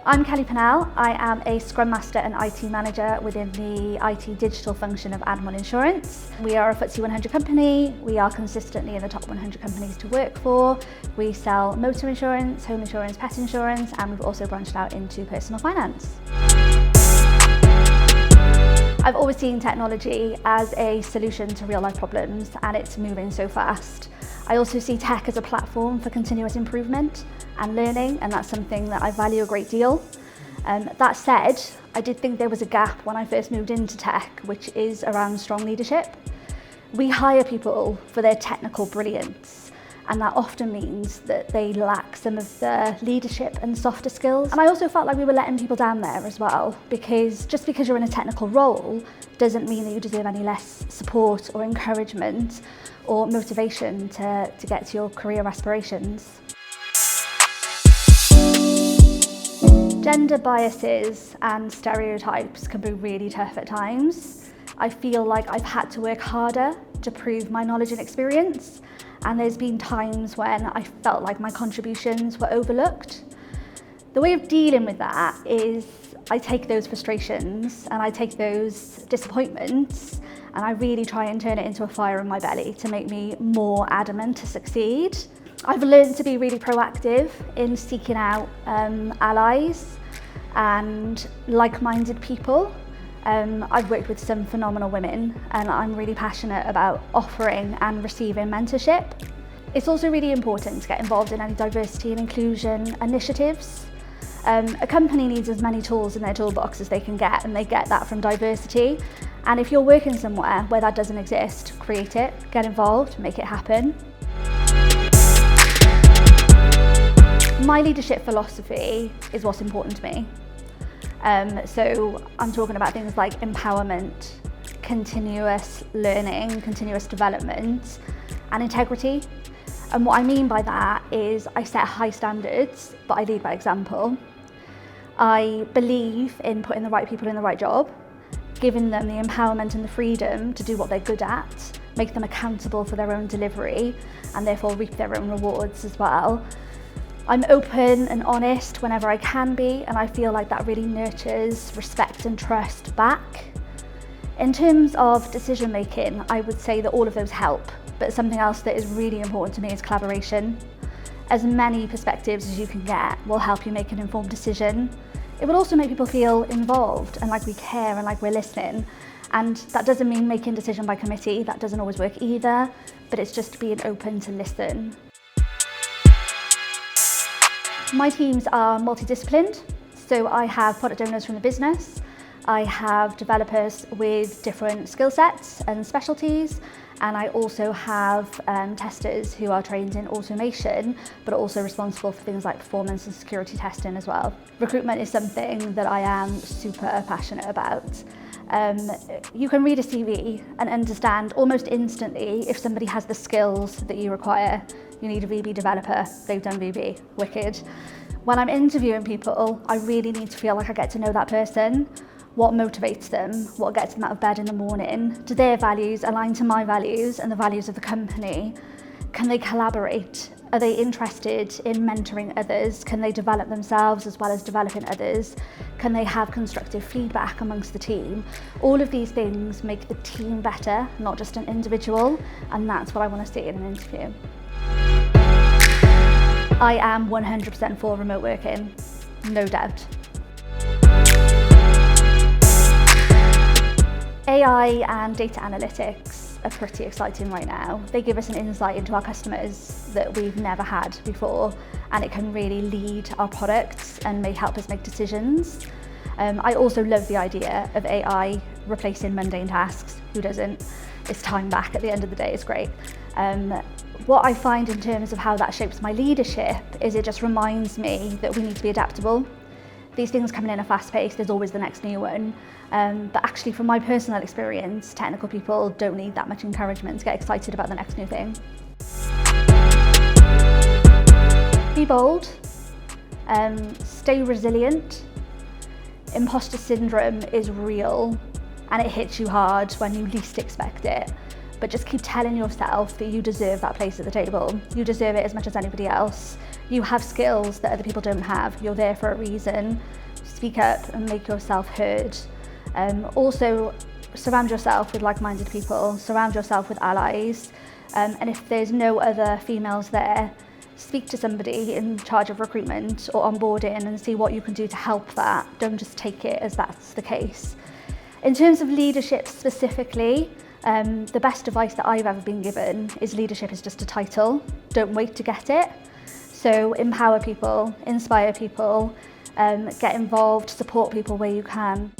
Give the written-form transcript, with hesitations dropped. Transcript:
I'm Kelly Pinnell. I am a Scrum Master and IT Manager within the IT digital function of Admiral Insurance. We are a FTSE 100 company. We are consistently in the top 100 companies to work for. We sell motor insurance, home insurance, pet insurance, and we've also branched out into personal finance. I've always seen technology as a solution to real life problems, and it's moving so fast. I also see tech as a platform for continuous improvement and learning, and that's something that I value a great deal. That said, I did think there was a gap when I first moved into tech, which is around strong leadership. We hire people for their technical brilliance, and that often means that they lack some of the leadership and softer skills. And I also felt like we were letting people down there as well, because just because you're in a technical role doesn't mean that you deserve any less support or encouragement or motivation to get to your career aspirations. Gender biases and stereotypes can be really tough at times. I feel like I've had to work harder to prove my knowledge and experience, and there's been times when I felt like my contributions were overlooked. The way of dealing with that is I take those frustrations and I take those disappointments and I really try and turn it into a fire in my belly to make me more adamant to succeed. I've learned to be really proactive in seeking out allies and like-minded people. I've worked with some phenomenal women, and I'm really passionate about offering and receiving mentorship. It's also really important to get involved in any diversity and inclusion initiatives. A company needs as many tools in their toolbox as they can get, and they get that from diversity. And if you're working somewhere where that doesn't exist, create it, get involved, make it happen. My leadership philosophy is what's important to me. So I'm talking about things like empowerment, continuous learning, continuous development, and integrity. And what I mean by that is I set high standards, but I lead by example. I believe in putting the right people in the right job, giving them the empowerment and the freedom to do what they're good at, make them accountable for their own delivery, and therefore reap their own rewards as well. I'm open and honest whenever I can be, and I feel like that really nurtures respect and trust back. In terms of decision making, I would say that all of those help, but something else that is really important to me is collaboration. As many perspectives as you can get will help you make an informed decision. It will also make people feel involved and like we care and like we're listening. And that doesn't mean making decision by committee, that doesn't always work either, but it's just being open to listen. My teams are multidisciplined, so I have product owners from the business, I have developers with different skill sets and specialties, and I also have testers who are trained in automation, but are also responsible for things like performance and security testing as well. Recruitment is something that I am super passionate about. You can read a CV and understand almost instantly if somebody has the skills that you require. You need a VB developer, they've done VB, wicked. When I'm interviewing people, I really need to feel like I get to know that person. What motivates them, what gets them out of bed in the morning, do their values align to my values and the values of the company? Can they collaborate? Are they interested in mentoring others? Can they develop themselves as well as developing others? Can they have constructive feedback amongst the team? All of these things make the team better, not just an individual, and that's what I want to see in an interview. I am 100% for remote working, no doubt. AI and data analytics are pretty exciting right now. They give us an insight into our customers that we've never had before, and it can really lead our products and may help us make decisions. I also love the idea of AI replacing mundane tasks. Who doesn't? It's time back at the end of the day, it's great. What I find in terms of how that shapes my leadership is it just reminds me that we need to be adaptable. These things coming in a fast pace, there's always the next new one. But actually from my personal experience, technical people don't need that much encouragement to get excited about the next new thing. Be bold, stay resilient. Imposter syndrome is real and it hits you hard when you least expect it. but just keep telling yourself that you deserve that place at the table. You deserve it as much as anybody else. You have skills that other people don't have. You're there for a reason. Speak up and make yourself heard. Also, surround yourself with like-minded people, surround yourself with allies, and if there's no other females there, speak to somebody in charge of recruitment or onboarding and see what you can do to help that. Don't just take it as that's the case. In terms of leadership specifically, the best advice that I've ever been given is leadership is just a title. Don't wait to get it. So empower people, inspire people, get involved, support people where you can.